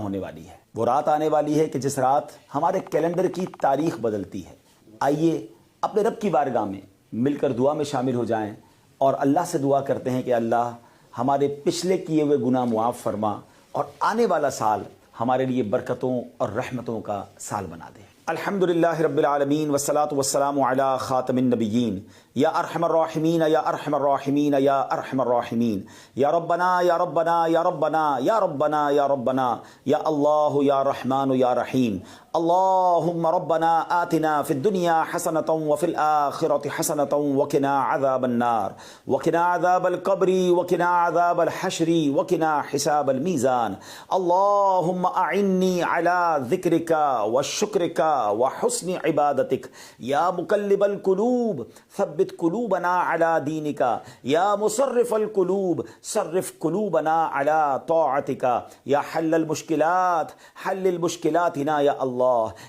ہونے والی ہے، وہ رات آنے والی ہے کہ جس رات ہمارے کیلنڈر کی تاریخ بدلتی ہے۔ آئیے اپنے رب کی بارگاہ میں مل کر دعا میں شامل ہو جائیں اور اللہ سے دعا کرتے ہیں کہ اللہ ہمارے پچھلے کیے ہوئے گناہ معاف فرما اور آنے والا سال ہمارے لیے برکتوں اور رحمتوں کا سال بنا دے۔ الحمدللہ رب العالمین والصلاة والسلام علی خاتم النبیین یا ارحم الراحمین یا ارحم الراحمین یا ارحم الراحمین یا ربنا یا ربنا یا ربنا یا ربنا یا ربنا یا اللہ یا رحمان یا رحیم اللہم ربنا آتنا فی الدنیا حسنة وفی الآخرة حسنة وقنا عذاب النار وقنا عذاب القبر وقنا عذاب الحشر وقنا حساب المیزان اللہم اعنی علی ذکرک وشکرک وحسن عبادتک یا مقلب القلوب ثبت قلوبنا علی دینک یا مصرف القلوب صرف قلوبنا علی طاعتک یا حل المشکلات حل المشکلاتنا یا اللہ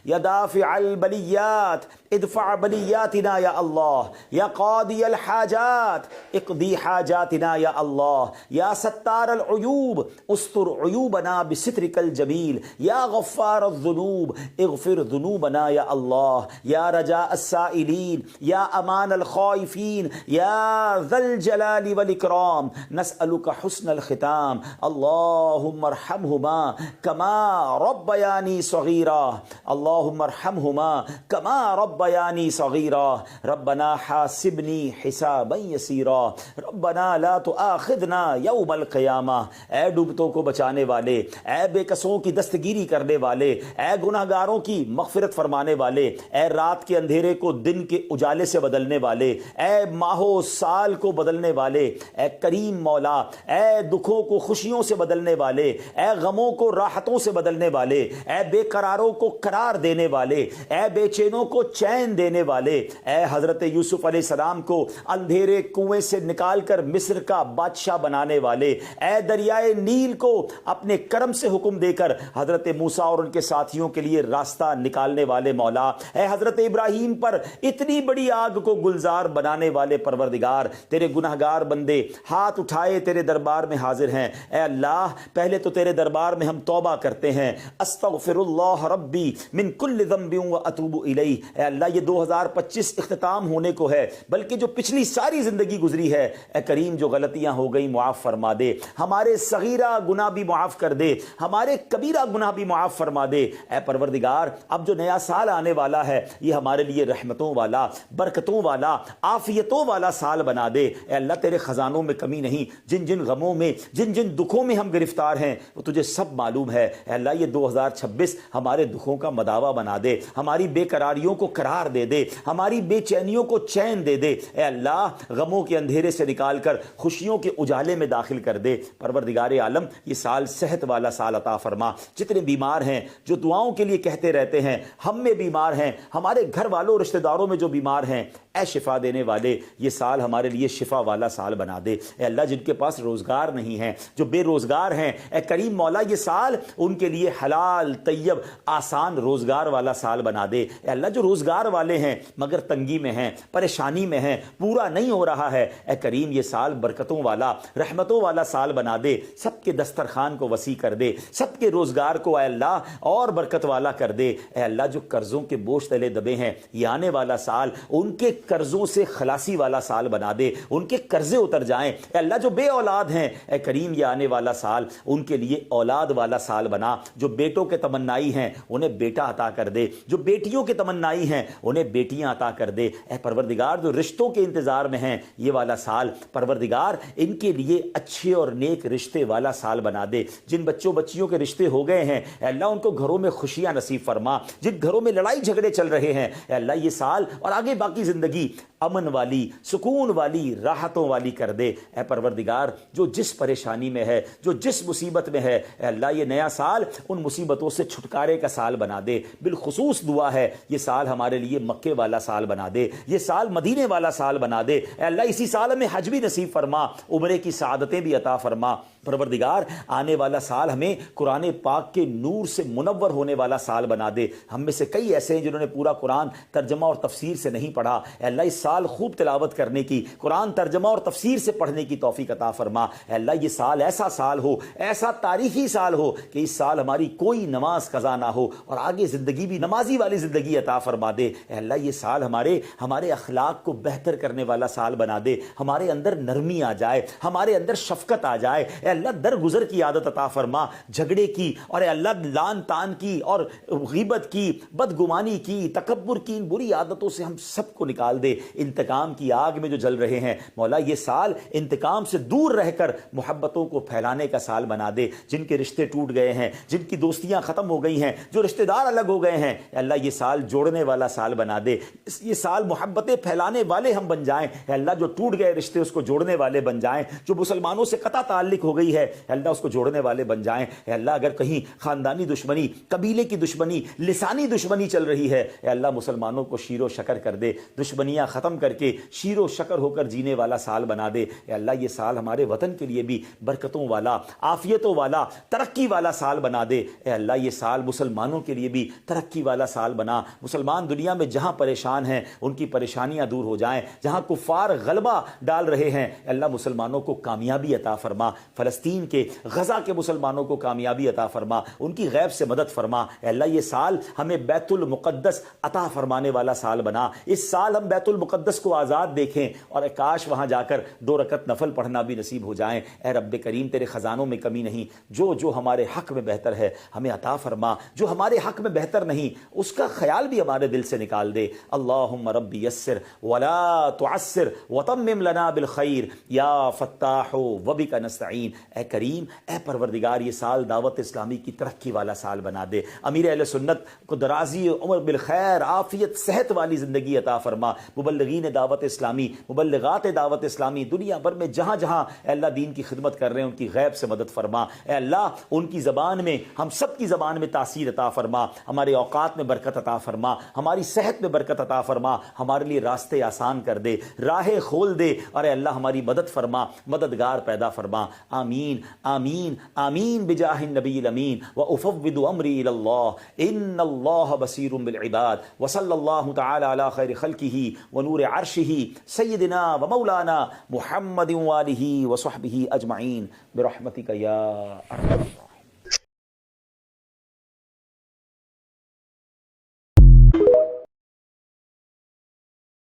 یا دافع البلیات ادفع بلیاتنا یا اللہ یا قاضی الحاجات اقضی حاجاتنا یا اللہ یا ستار العیوب استر عیوبنا بسترک الجمیل یا غفار الذنوب اغفر ذنوبنا یا اللہ یا رجاء السائلین یا امان الخائفین یا ذا الجلال والاکرام نسألک حسن الختام اللہم ارحمہما کما ربیانی صغیرا اللہم ارحمہما کما ربیانی صغیرا ربنا حاسبنی حسابا یسیرا ربنا لا تؤاخذنا یوم القیامہ۔ اے ڈوبتوں کو بچانے والے، اے بے کسوں کی دستگیری کرنے والے، اے گناہگاروں کی مغفرت فرمانے والے، اے رات کے اندھیرے کو دن کے اجالے سے بدلنے والے، اے ماہ و سال کو بدلنے والے، اے کریم مولا، اے دکھوں کو خوشیوں سے بدلنے والے، اے غموں کو راحتوں سے بدلنے والے، اے بے قراروں کو قرار دینے والے، اے بے چینوں کو چین دینے والے، اے حضرت یوسف علیہ السلام کو اندھیرے کنویں سے نکال کر مصر کا بادشاہ بنانے والے، اے دریائے نیل کو اپنے کرم سے حکم دے کر حضرت موسیٰ اور ان کے ساتھیوں کے لیے راستہ نکالنے والے مولا، اے حضرت ابراہیم پر اتنی بڑی آگ کو گلزار بنانے والے پروردگار، تیرے گناہگار بندے ہاتھ اٹھائے تیرے دربار میں حاضر ہیں۔ اے اللہ پہلے تو تیرے دربار میں ہم توبہ کرتے ہیں، استغفر اللہ ربی من کل ذنب واتوب الیہ۔ اے اللہ یہ 2025 اختتام ہونے کو ہے، بلکہ جو پچھلی ساری زندگی گزری ہے اے کریم جو غلطیاں ہو گئی معاف فرما دے، ہمارے صغیرہ گناہ بھی معاف کر دے، ہمارے کبیرہ گناہ بھی معاف فرما دے۔ اے پروردگار اب جو نیا سال آنے والا ہے یہ ہمارے لیے رحمتوں والا، برکتوں والا، عافیتوں والا سال بنا دے۔ اے اللہ تیرے خزانوں میں کمی نہیں، جن جن غموں میں جن جن دکھوں میں ہم گرفتار ہیں وہ تجھے سب معلوم ہے۔ اے اللہ یہ 2026 ہمارے دکھوں کا مداوا بنا دے، ہماری بے قراریوں کو قرار دے دے، ہماری بے چینیوں کو چین دے دے۔ اے اللہ غموں کے اندھیرے سے نکال کر خوشیوں کے اجالے میں داخل کر دے۔ پروردگار عالم یہ سال صحت والا سال عطا فرما۔ جتنے بیمار ہیں جو دعاؤں کے لیے کہتے رہتے ہیں، ہم میں بیمار ہیں، ہمارے گھر والوں رشتہ داروں میں جو بیمار ہیں، اے شفا دینے والے یہ سال ہمارے لیے شفا والا سال بنا دے۔ اے اللہ جن کے پاس روزگار نہیں ہے، جو بے روزگار ہیں، اے کریم مولا یہ سال ان کے لیے حلال طیب آسان روزگار والا سال بنا دے۔ اے اللہ جو روزگار والے ہیں مگر تنگی میں ہیں، پریشانی میں ہیں، پورا نہیں ہو رہا ہے، اے کریم یہ سال برکتوں والا، رحمتوں والا سال بنا دے۔ سب کے دسترخوان کو وسیع کر دے، سب کے روزگار کو اے اللہ اور برکت والا کر دے۔ اے اللہ جو قرضوں کے بوجھ تلے دبے ہیں یہ آنے والا سال ان کے قرضوں سے خلاصی والا سال بنا دے، ان کے قرضے اتر جائیں۔ اے اللہ جو بے اولاد ہیں اے کریم یہ آنے والا سال ان کے لیے اولاد والا سال بنا۔ جو بیٹوں کے تمنائی ہیں انہیں بیٹا عطا کر دے، جو بیٹیوں کے تمنائی ہیں انہیں بیٹیاں عطا کر دے۔ اے پروردگار جو رشتوں کے انتظار میں ہیں یہ والا سال پروردگار ان کے لیے اچھے اور نیک رشتے والا سال بنا دے۔ جن بچوں بچیوں کے رشتے ہو گئے ہیں اے اللہ ان کو گھروں میں خوشیاں نصیب فرما، جن گھروں میں لڑائی جھگڑے چل رہے ہیں اے اللہ یہ سال اور آگے باقی زندگی امن والی، سکون والی، راحتوں والی کر دے۔ اے پروردگار جو جس پریشانی میں ہے، جو جس مصیبت میں ہے اے اللہ یہ نیا سال ان مصیبتوں سے چھٹکارے کا سال بنا دے۔ بالخصوص دعا ہے یہ سال ہمارے لیے مکے والا سال بنا دے، یہ سال مدینے والا سال بنا دے۔ اے اللہ اسی سال میں حج بھی نصیب فرما، عمرے کی سعادتیں بھی عطا فرما۔ پروردگار آنے والا سال ہمیں قرآن پاک کے نور سے منور ہونے والا سال بنا دے۔ ہم میں سے کئی ایسے ہیں جنہوں نے پورا قرآن ترجمہ اور تفسیر سے نہیں پڑھا، اے اے اللہ اس سال خوب تلاوت کرنے کی، قرآن ترجمہ اور تفسیر سے پڑھنے کی توفیق عطا فرما۔ اے اللہ یہ سال ایسا سال ہو، ایسا تاریخی سال ہو کہ اس سال ہماری کوئی نماز قضا نہ ہو اور آگے زندگی بھی نمازی والی زندگی عطا فرما دے۔ اے اللہ یہ سال ہمارے اخلاق کو بہتر کرنے والا سال بنا دے، ہمارے اندر نرمی آ جائے، ہمارے اندر شفقت آ جائے۔ اے اللہ درگزر کی عادت عطا فرما، جھگڑے کی اور اے اللہ لان تان کی اور غیبت کی، بدگمانی کی، تکبر کی، ان بری عادتوں سے ہم سب کو نکال دے۔ انتقام کی آگ میں جو جل رہے ہیں مولا یہ سال انتقام سے دور رہ کر محبتوں کو پھیلانے کا سال بنا دے۔ جن کے رشتے ٹوٹ گئے ہیں، جن کی دوستیاں ختم ہو گئی ہیں، جو رشتہ دار الگ ہو گئے ہیں، اے اللہ یہ سال جوڑنے والا سال بنا دے، یہ سال محبتیں پھیلانے والے ہم بن جائیں۔ اے اللہ جو ٹوٹ گئے رشتے اس کو جوڑنے والے بن جائیں، جو مسلمانوں سے قطع تعلق ہو گئی ہے اے اللہ اس کو جوڑنے والے بن جائیں۔ اے اللہ اگر کہیں خاندانی دشمنی، قبیلے کی دشمنی، لسانی دشمنی چل رہی ہے اے اللہ مسلمانوں کو شیر و شکر کر دے، دشمنیاں ختم کر کے شیر و شکر ہو کر جینے والا سال بنا دے۔ اے اللہ یہ سال ہمارے وطن کے لیے بھی برکتوں والا، عافیتوں والا، ترقی والا سال بنا دے۔ اے اللہ یہ سال مسلمانوں کے لیے بھی ترقی والا سال بنا، مسلمان دنیا میں جہاں پریشان ہیں ان کی پریشانیاں دور ہو جائیں، جہاں کفار غلبہ ڈال رہے ہیں اے اللہ مسلمانوں کو کامیابی عطا فرما، فلسطین کے، غزہ کے مسلمانوں کو کامیابی عطا فرما، ان کی غیب سے مدد فرما۔ اے اللہ یہ سال ہمیں بیت المقدس عطا فرمانے والا سال بنا، اس سال ہم بیت المقدس کو آزاد دیکھیں اور کاش وہاں جا کر 2 رکعت نفل پڑھنا بھی نصیب ہو جائیں۔ اے رب کریم تیرے خزانوں میں کمی نہیں، جو ہمارے حق میں بہتر ہے ہمیں عطا فرما، جو ہمارے حق میں بہتر نہیں اس کا خیال بھی ہمارے دل سے نکال دے۔ اللہم ربی یسر ولا تعسر وتمم لنا بالخیر یا فتاح وبک نستعین۔ اے کریم، اے پروردگار یہ سال دعوت اسلامی کی ترقی والا سال بنا دے، امیر اہل سنت کو درازی عمر بالخیر، عافیت، صحت والی زندگی عطا فرما، مبلغین دعوت اسلامی، مبلغات دعوت اسلامی دنیا بھر میں جہاں جہاں اے اللہ دین کی خدمت کر رہے ہیں ان کی غیب سے مدد فرما۔ اے اللہ ان کی زبان میں، ہم سب کی زبان میں تاثیر عطا فرما، ہمارے اوقات میں برکت عطا فرما، ہماری صحت میں برکت عطا فرما، ہمارے لیے راستے آسان کر دے، راہیں کھول دے، اور اے اللہ ہماری مدد فرما، مددگار پیدا فرما۔ آمین آمین آمین بجاہ النبی الامین وافوض امری الی اللہ ان اللہ بصیر بالعباد وصلی اللہ تعالی علی خیر خلقہ ونور عرشہ سیدنا ومولانا محمد وآلہ وصحبہ اجمعین برحمتک یا ارحم الراحمین۔